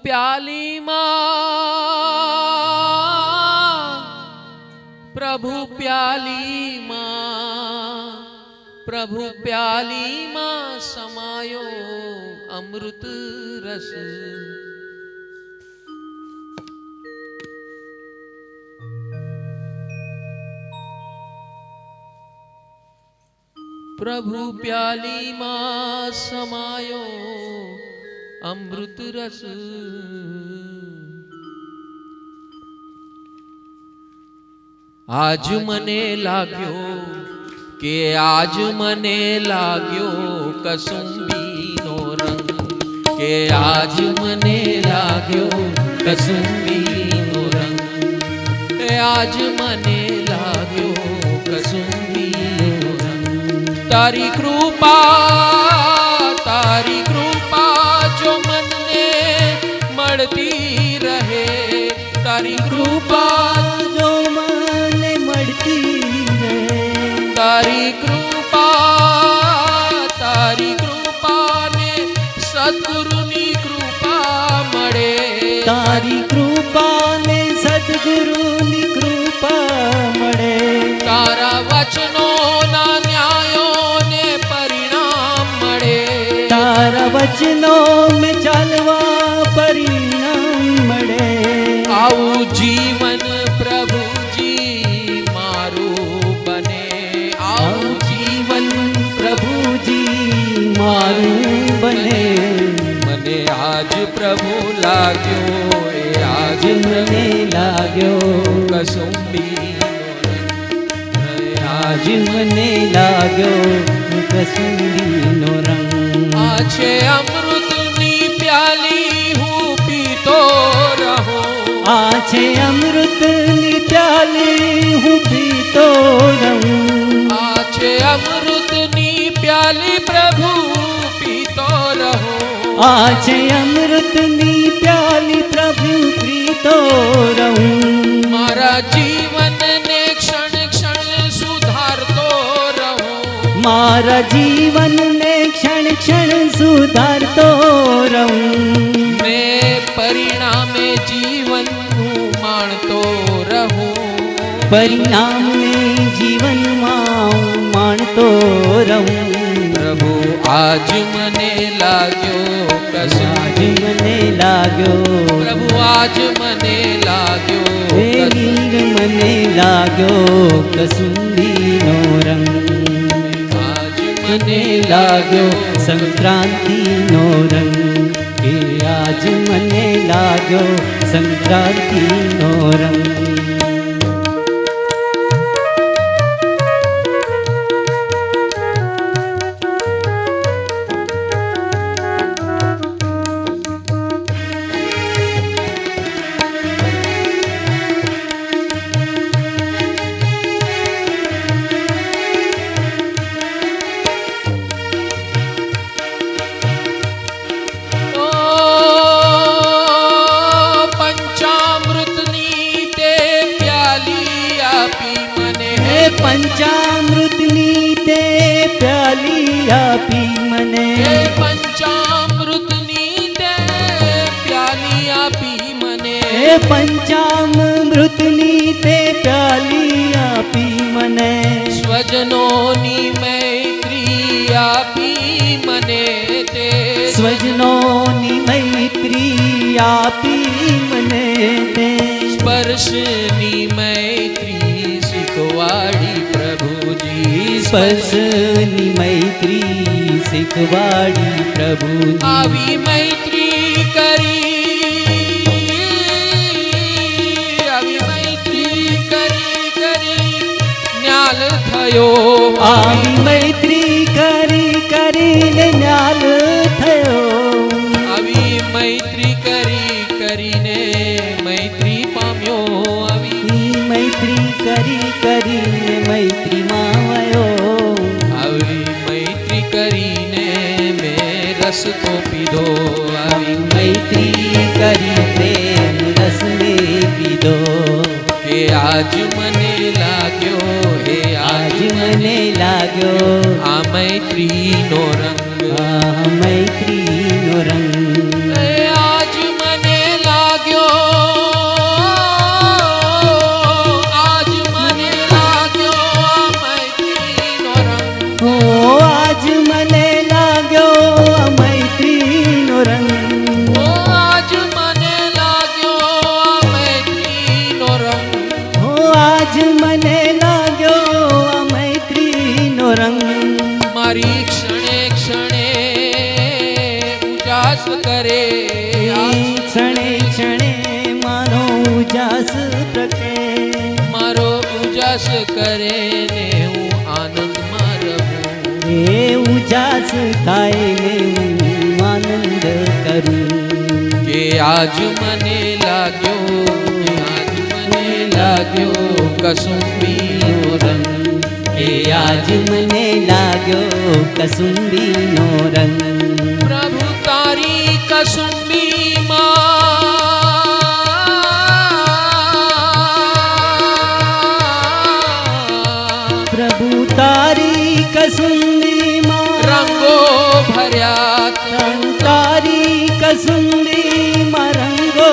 પ્યાલીમાં પ્રભુ પ્યાલીમાં સમાયો અમૃત રસ. પ્રભુ પ્યાલીમાં સમાયો અમૃત રસ. આજ મને લાગ્યો કે આજ મને લાગ્યો કસુંબીનો રંગ, કે આજ મને લાગ્યો કસુંબીનો રંગ, આજ મને લાગ્યો કસુંબીનો રંગ. તારી કૃપા જો મને મળતી રહે, તારી કૃપા જો મને મળતી રહે, તારી કૃપા ને સદગુરુની કૃપા મળે, તારી કૃપા ને સદગુરુની કૃપા મળે. તારા વચનોના ન્યાયોને પરિણામ મળે, તારા વચનો મેં ચાલવા પરિણામ મળે. આવું જીવન પ્રભુજી મારું બને, આવું જીવન પ્રભુજી મારું બને. મને આજ પ્રભુ લાગ્યો, એ આજ મને લાગ્યો કસુંબીનો રંગ, આજ મને લાગ્યો કસુંબીનો રંગ. આ છે અમૃતની પ્યાલી હું પીતો રહું, આ છે અમૃતની પ્યાલી હું પીતો રહું. આ છે અમૃતની પ્યાલી પ્રભુ પીતો રહું. આ છે અમૃતની પ્યાલી પ્રભુ પીતો રહું. મારા જીવનને ક્ષણ ક્ષણ સુધારતો રહું, મારા જીવનને ક્ષણ ક્ષણ સુધારતો રહું. મેં પરિણામે જીવનનું માણતો રહું, પરિણામને જીવનમાં માણતો રહું. પ્રભુ આજ મને લાગ્યો આજ કસુંબી, મને લાગ્યો પ્રભુ આજ મને લાગ્યો હે વીર મને લાગ્યો કસુંબીનો રંગ. આજ મને લાગ્યો સંક્રાંતિનો રંગ, હે આજ મને લાગ્યો સંક્રાંતિનો રંગ. પંચામૃતની તે પ્યાલી આપી મને, પંચામૃતની તે પ્યાલી આપી મને, પંચામૃતની તે પ્યાલી આપી મને. સ્વજનોની મૈત્રી આપી મને તે, સ્વજનોની મૈત્રી આપી મને તે. સ્પર્શની મૈત્રી શીખવાડી પ્રભુજી, સ્પર્શની મૈત્રી શીખવાડી પ્રભુજી. આવી મૈત્રી કરી, આવી મૈત્રી કરી ન્યાલ થયો, આવી મૈત્રી કરીને ન્યાલ થયો. આવી મૈત્રી કરીને મૈત્રી પામ્યો, આવી મૈત્રી કરીને મૈત્રીમાં વયો. આવી મૈત્રી કરીને મેં રસ તો પીધો, આવી મૈત્રી કરીને રસ મેં પીધો. કે આજ મને લાગ્યો, હે આજ મને લાગ્યો આ મૈત્રીનો રંગ, આ મૈત્રીનો રંગ. આજ મને ક્ષણે ક્ષણે મારો ઉજાસ પ્રકે મારો ઉજાસ કરે ને હું આનંદમાં રહું એ ઉજાસ થાય ને હું આનંદ કરું કે આજ મને લાગ્યો કસુંબીનો રંગ કે આજ મને લાગ્યો કસુંબીનો રંગ પ્રભુ તારી કસુંબીમાં પ્રભુ તારી કસુંબીમાં રંગો ભર્યા તારી કસુંબીમાં રંગો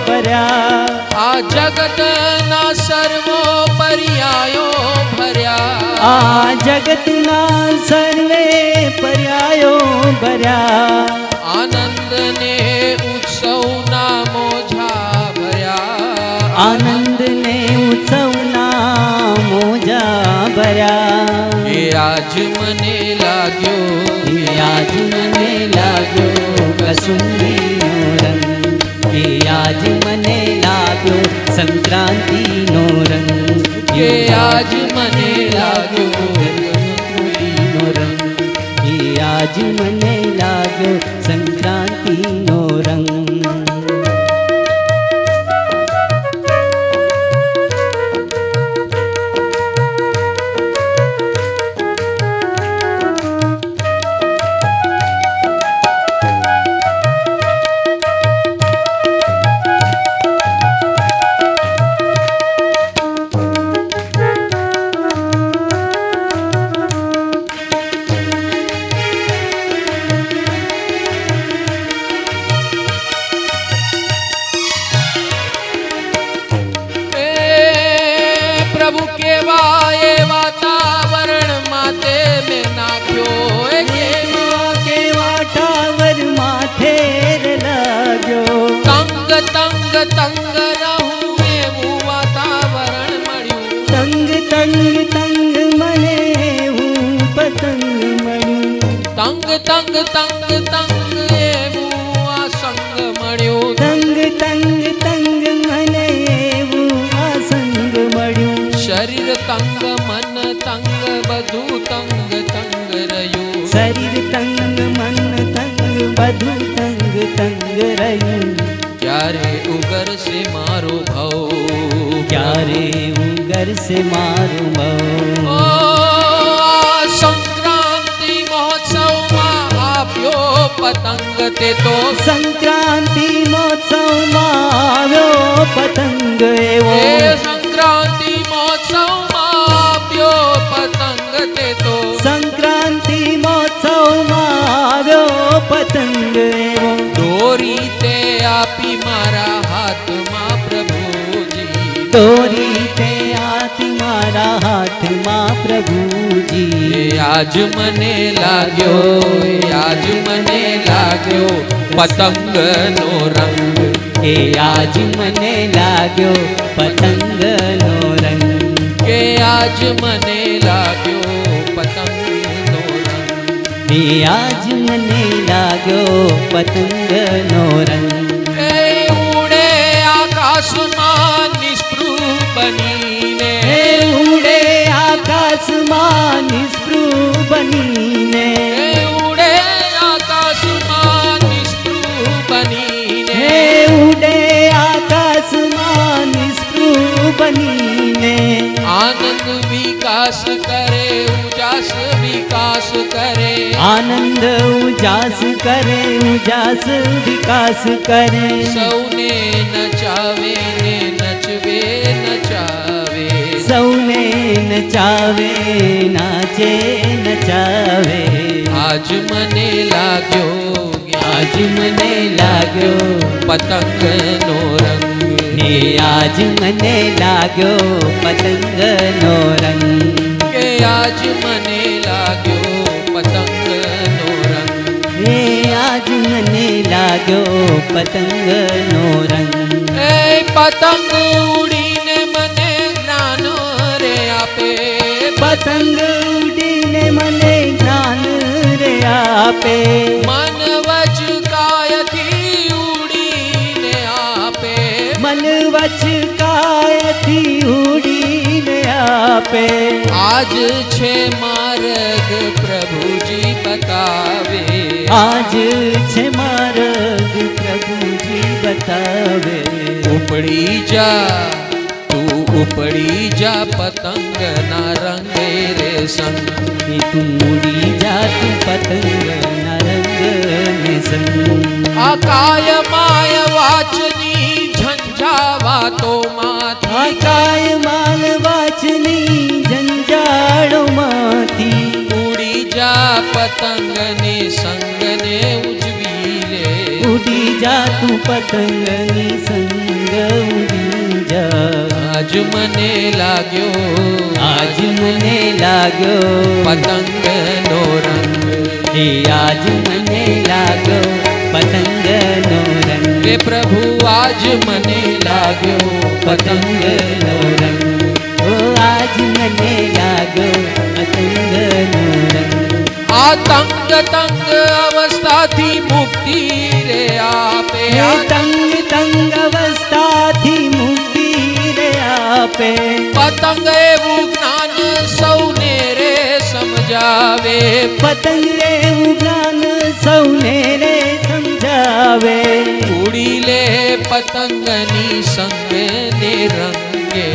ભર્યા આ જગતના સર્વો પર્યાયો ભર્યા આ જગતના સર્વે પર્યાયો ભર્યા આનંદ ને ઉત્સવના મોજા ભર્યા આનંદ ને ઉત્સવના મોજા ભર્યા કે આજ મને લાગ્યો આજ મને લાગ્યો કસુંબીનો રંગ કે આજ મને લાગ્યો સંક્રાંતિનો રંગ કે આજ મને લાગ્યો કસુંબીનો રંગ કે આજ મને લાગ્યો સંક્રાંતિનો રંગ પ્રભુ કેવા એ વાતાવરણમાં તે મેં નાખ્યો કે વાટાવર માથે લાગ્યો તંગ તંગ તંગ રહું એવું વાતાવરણ મળ્યું તંગ તંગ તંગ મને હું પતંગ મળ્યું તંગ તંગ તંગ તંગ એવું આ સંગ મળ્યો તંગ તંગ તંગ મને એવું આ સંગ મળ્યું શરીર તંગ મન તંગ બધું તંગ તંગ રહ્યું શરીર તંગ મન તંગ બધું તંગ તંગ રહ્યું ક્યારે ઉગરશે મારો ભાવ ક્યારે ઉગરશે મારું મન ઓ સંક્રાંતિ મહોત્સવમાં આપ્યો પતંગ તે તો સંક્રાંતિ મહોત્સવમાં આવ્યો પતંગ એવો એ સંક્રાંતિ મહોત્સવમાં આપ્યો પતંગ તે તો સંક્રાંતિ મહોત્સવમાં આવ્યો પતંગ એવો દોરી તે આપી મારા હાથમાં પ્રભુજી દોરી તે આતી મારા હાથમાં પ્રભુજી એ આજ મને લાગ્યો આજ મને લાગ્યો પતંગનો રંગ કે આજ મને લાગ્યો પતંગનો રંગ કે આજ મને લાગ્યો પતંગનો રંગ કે આજ મને લાગ્યો પતંગનો રંગ એ ઉડે આકાશમાં નિસ્પૃહ બનીને એ ઉડે આકાશમાં નિસ્પૃહ બનીને એ ઉડે આકાશમાં નિસ્પૃહ બનીને હે ઉડે આકાશમાં નિસ્પૃહ બનીને આનંદ વિકાસ કરે ઉજાસ વિકાસ કરે આનંદ ઉજાસ કરે ઉજાસ વિકાસ કરે સૌને નચાવે ને નચવે નચાવે સૌને નચાવે નાચે નચાવે આજ મને લાગ્યો આજ મને લાગ્યો પતંગનો રંગ હે આજ મને લાગ્યો પતંગનો રંગ કે આજ મને લાગ્યો પતંગનો રંગ હે આજ મને લાગ્યો પતંગનો રંગ એ પતંગ ઉડીને મને જ્ઞાન રે આપે પતંગ ઉડીને મને જ્ઞાન રે આપે મન વચ કાયથી ઉડીને અચકાયથી ઉડીને આપે. આજ છે માર્ગ પ્રભુજી બતાવે. આજ છે માર્ગ પ્રભુજી બતાવે. ઉપડી જા તું ઉપડી જા પતંગ ના રંગે રે સંગ. કે તું ઉડી જા તું પતંગના રંગને સંગ. આ કાય માય વાચની ઝંઝાવાતો માંથી. આકાય માલ વાચની જંજાળોમાંથી. ઉડી જા પતંગને સંગને ઉજવી લે. ઉડી જા તું પતંગની સંગ ઉડી જા. આજ મને લાગ્યો આજ મને લાગ્યો પતંગનો રંગ. એ આજ મને લાગ્યો પતંગનો રંગ. હે પ્રભુ આજ મને લાગ્યો પતંગનો રંગ. ઓ આજ મને લાગ્યો પતંગનો રંગ. આ તંગ અવસ્થાથી મુક્તિ રે આપે. એ તંગ અવસ્થાથી મુક્તિ રે આપે. પતંગ એવું જ્ઞાન સૌને રે સમજાવે. પતંગ એવું જ્ઞાન સૌને રે સમજાવે. ઉડી લે પતંગની સંગને રંગે.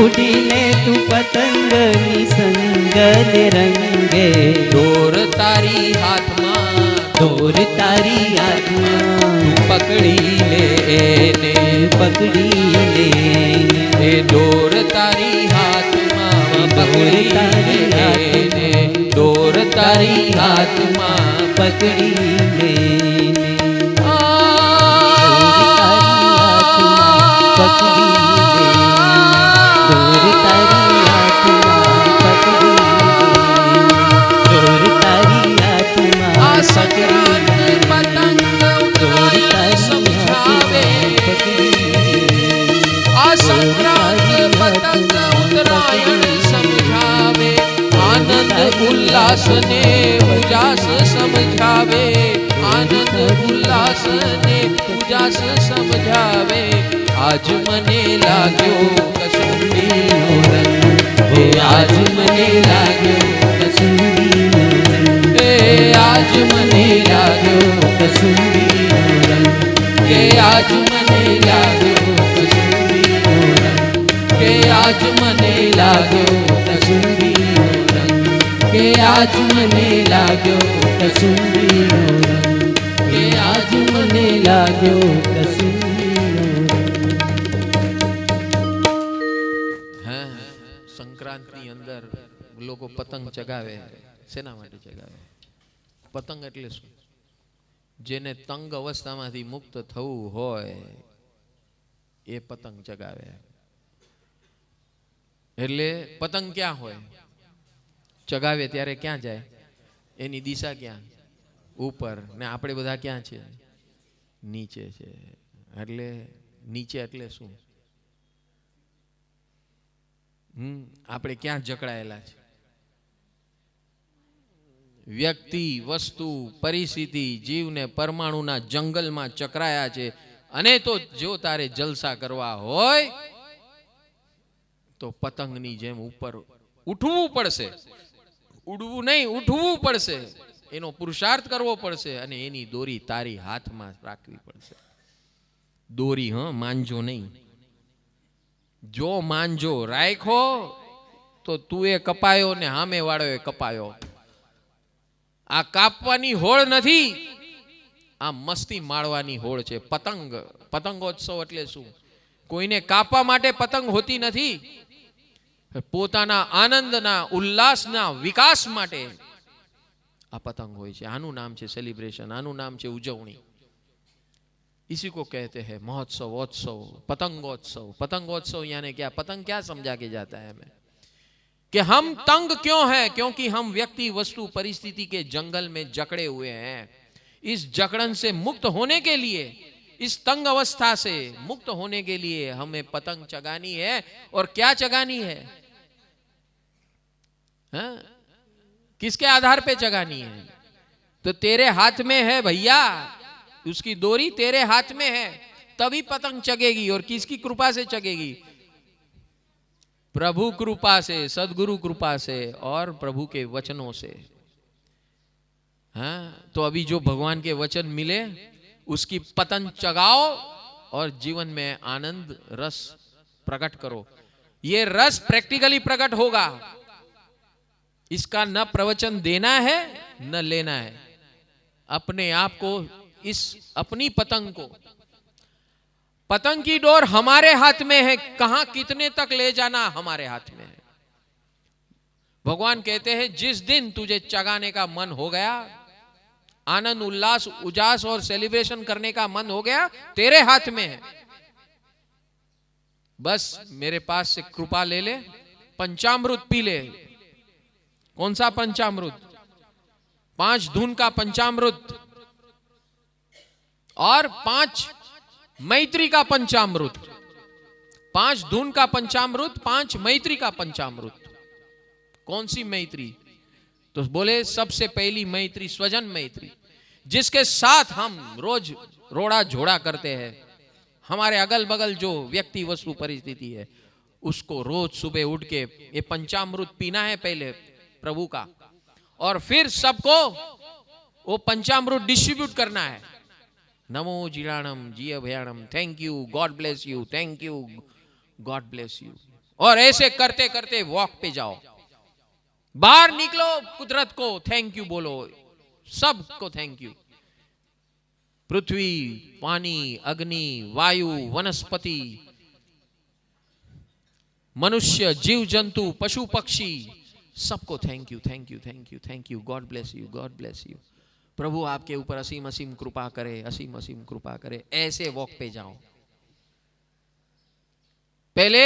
ઉડી લે તું પતંગની સંગને રંગે. દોર તારી હાથમાં દોર તારી હાથમાં પકડી લે એને. પકડી લે. એ દોર તારી હાથમાં પકડી લે એને. દોર તારી હાથમાં પકડી લે. ઉલ્લાસ ને ઉજાસ સમજાવે. આનંદ ઉલ્લાસ ને ઉજાસ સમજાવે. આજ મને લાગ્યો કસુંબીનો રંગ. હે આજ મને લાગ્યો કસુંબીનો રંગ. હે આજ મને લાગ્યો કસુંબીનો રંગ. કે આજ મને લાગ્યો કસુંબીનો રંગ. કે આજ મને લાગ્યો કસુંબીનો રંગ. કે આજ મને લાગ્યો કસુંબીનો રંગ. કે આજ મને લાગ્યો કસુંબીનો રંગ. સંક્રાંતની અંદર લોકો પતંગ ચગાવે. શેના માટે ચગાવે? પતંગ એટલે શું? જેને તંગ અવસ્થામાંથી મુક્ત થવું હોય એ પતંગ ચગાવે. એટલે પતંગ ક્યાં હોય? ચગાવે ત્યારે ક્યાં જાય? એની દિશા ક્યાં? ઉપર. ને આપણે બધા ક્યાં છે? નીચે છે. એટલે નીચે એટલે શું? આપણે ક્યાં જકડાયેલા છે? વ્યક્તિ, વસ્તુ, પરિસ્થિતિ, જીવને પરમાણુના જંગલમાં ચકરાયા છે. અને તો જો તારે જલસા કરવા હોય તો પતંગની જેમ ઉપર ઉઠવું પડશે. ઉડવું નહીં, ઉઠવું પડશે. એનો પુરુષાર્થ કરવો પડશે અને એની દોરી તારી હાથમાં રાખવી પડશે. દોરી માંજો નહીં. જો માંજો રાખો તો તું એ કપાયો ને સામે વાળો એ કપાયો. આ કાપવાની હોળ નથી, આ મસ્તી માણવાની હોળ છે. પતંગ, પતંગોત્સવ એટલે શું? કોઈને કાપવા માટે પતંગ હોતી નથી, પોતાના આનંદના ઉલ્લાસના વિકાસ માટે આ પતંગ હોય છે. આનું નામ છે સેલિબ્રેશન, આનું નામ છે ઉજવણી. इसी को कहते हैं महोत्सव, उत्सव, पतंगोत्सव. पतंगोत्सव यानी क्या? पतंग क्या समझा के जाता है हमें कि हम तंग क्यों हैं? क्योंकि हम व्यक्ति, वस्तु, परिस्थिति के जंगल में जकड़े हुए हैं. इस जकड़न से मुक्त होने के लिए, इस तंग अवस्था से मुक्त होने के लिए हमें पतंग चगानी है. और क्या चगानी है? किसके आधार पे चगानी है? तो तेरे हाथ में है भैया, उसकी डोरी तेरे हाथ में है. तभी पतंग चगेगी। और किसकी कृपा से चगेगी? प्रभु कृपा से, सदगुरु कृपा से और प्रभु के वचनों से। हाँ, तो अभी जो भगवान के वचन मिले उसकी पतंग चगाओ और जीवन में आनंद रस प्रकट करो। ये रस प्रैक्टिकली प्रकट होगा। इसका न प्रवचन देना है न लेना है। अपने आप को, इस अपनी पतंग को, पतंग की डोर हमारे हाथ में है, कहां कितने तक ले जाना हमारे हाथ में है। भगवान कहते हैं जिस दिन तुझे चगाने का मन हो गया, आनंद उल्लास उजास और सेलिब्रेशन करने का मन हो गया, तेरे हाथ में है। बस मेरे पास से कृपा ले ले, पंचामृत पी ले। कौन सा पंचामृत? 5 धुन का पंचामृत और 5 मैत्री का पंचामृत। 5 धुन का पंचामृत, 5 मैत्री का पंचामृत। कौन सी मैत्री? तो बोले सबसे पहली मैत्री स्वजन मैत्री, जिसके साथ हम रोज रोड़ा झोड़ा करते हैं। हमारे अगल बगल जो व्यक्ति वस्तु परिस्थिति है, उसको रोज सुबह उठ के ये पंचामृत पीना है पहले प्रभु का, और फिर सबको वो पंचामृत डिस्ट्रीब्यूट करना है। नमो जीराणम जी अभयाणम, thank you, God bless you, thank you, God bless you. और ऐसे करते करते वॉक पे जाओ, बाहर निकलो, कुदरत को थैंक यू बोलो, सबको थैंक यू। पृथ्वी, पानी, अग्नि, वायु, वनस्पति, मनुष्य, जीव जंतु, पशु पक्षी, सबको thank you, thank you, thank you, thank you, God bless you, God bless you. प्रभु आपके ऊपर असीम असीम कृपा करे, असीम असीम कृपा करे। ऐसे वॉक पे जाओ। पहले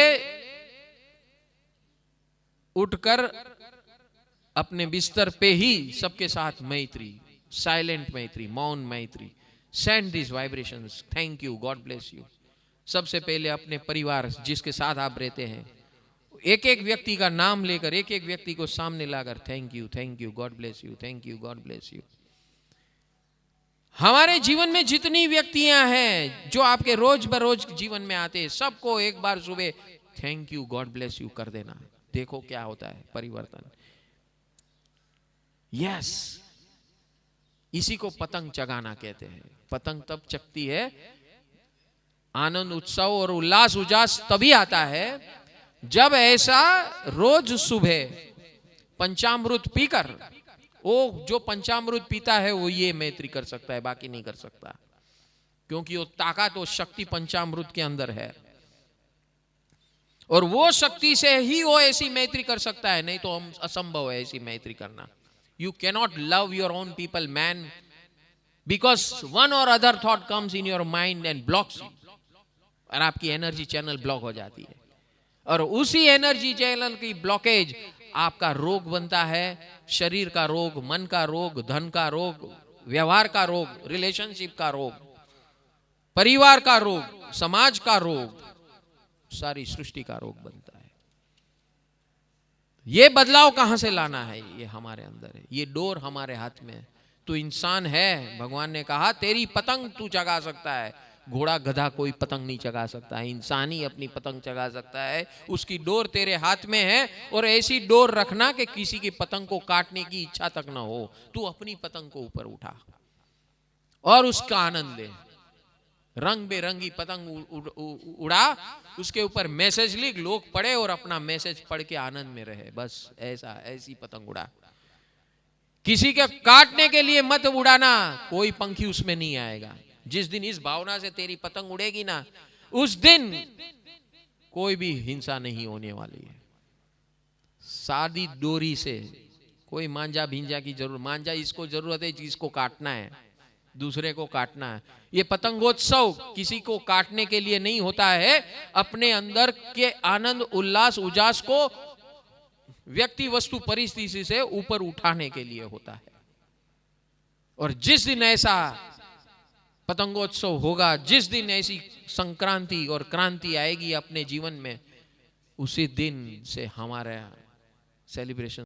उठकर अपने बिस्तर पे ही सबके साथ मैत्री, साइलेंट मैत्री, मौन मैत्री, send this vibrations, thank you, God bless you. सबसे पहले अपने परिवार जिसके साथ आप रहते हैं, एक एक व्यक्ति का नाम लेकर, एक एक व्यक्ति को सामने लाकर thank you, God bless you, thank you, God bless you. हमारे जीवन में जितनी व्यक्तियां हैं जो आपके रोज बरोज जीवन में आते हैं, सबको एक बार सुबह thank you, God bless you कर देना। देखो क्या होता है परिवर्तन। यस, इसी को पतंग चगाना कहते हैं। पतंग तब चगती है, आनंद उत्सव और उल्लास उजास तभी आता है जब ऐसा रोज सुबह पंचामृत पीकर, वो जो पंचामृत पीता है वो ये मैत्री कर सकता है, बाकी नहीं कर सकता, क्योंकि वो ताकत और शक्ति पंचामृत के अंदर है। और वो शक्ति से ही वो ऐसी मैत्री कर सकता है, नहीं तो हम असंभव है ऐसी मैत्री करना। You cannot love your own people, man, because one or other thought comes in your mind and blocks you, और आपकी एनर्जी चैनल ब्लॉक हो जाती है। और उसी एनर्जी चैनल की ब्लॉकेज आपका रोग बनता है, शरीर का रोग, मन का रोग, धन का रोग, व्यवहार का रोग, रिलेशनशिप का रोग, परिवार का रोग, समाज का रोग, सारी सृष्टि का रोग बनता है। ये बदलाव कहां से लाना है? ये हमारे अंदर है, ये डोर हमारे हाथ में है। तो इंसान है, भगवान ने कहा तेरी पतंग तू चगा सकता है, घोड़ा गधा कोई पतंग नहीं चगा सकता है, इंसान ही अपनी पतंग चगा सकता है। उसकी डोर तेरे हाथ में है, और ऐसी डोर रखना कि किसी की पतंग को काटने की इच्छा तक ना हो। तू अपनी पतंग को ऊपर उठा और उसका आनंद ले। रंग बेरंगी पतंग उड़ा, उसके ऊपर मैसेज लिख, लोग पढ़े और अपना मैसेज पढ़ के आनंद में रहे। बस ऐसी पतंग उड़ा। किसी के काटने के लिए मत उड़ाना, कोई पंखी उसमें नहीं आएगा। जिस दिन इस भावना से तेरी पतंग उड़ेगी ना, उस दिन कोई भी हिंसा नहीं होने वाली है। सादी डोरी से कोई मांझा भिंजा की जरूरत, मांझा इसको जरूरत है जिसको काटना है, दूसरे को काटना है। ये पतंगोत्सव किसी को काटने के लिए नहीं होता है, अपने अंदर के आनंद उल्लास उजास को व्यक्ति वस्तु परिस्थिति से ऊपर उठाने के लिए होता है। और जिस दिन ऐसा पतंगोत्सव होगा, जिस दिन ऐसी संक्रांति और क्रांति आएगी अपने जीवन में, उसी दिन से हमारा सेलिब्रेशन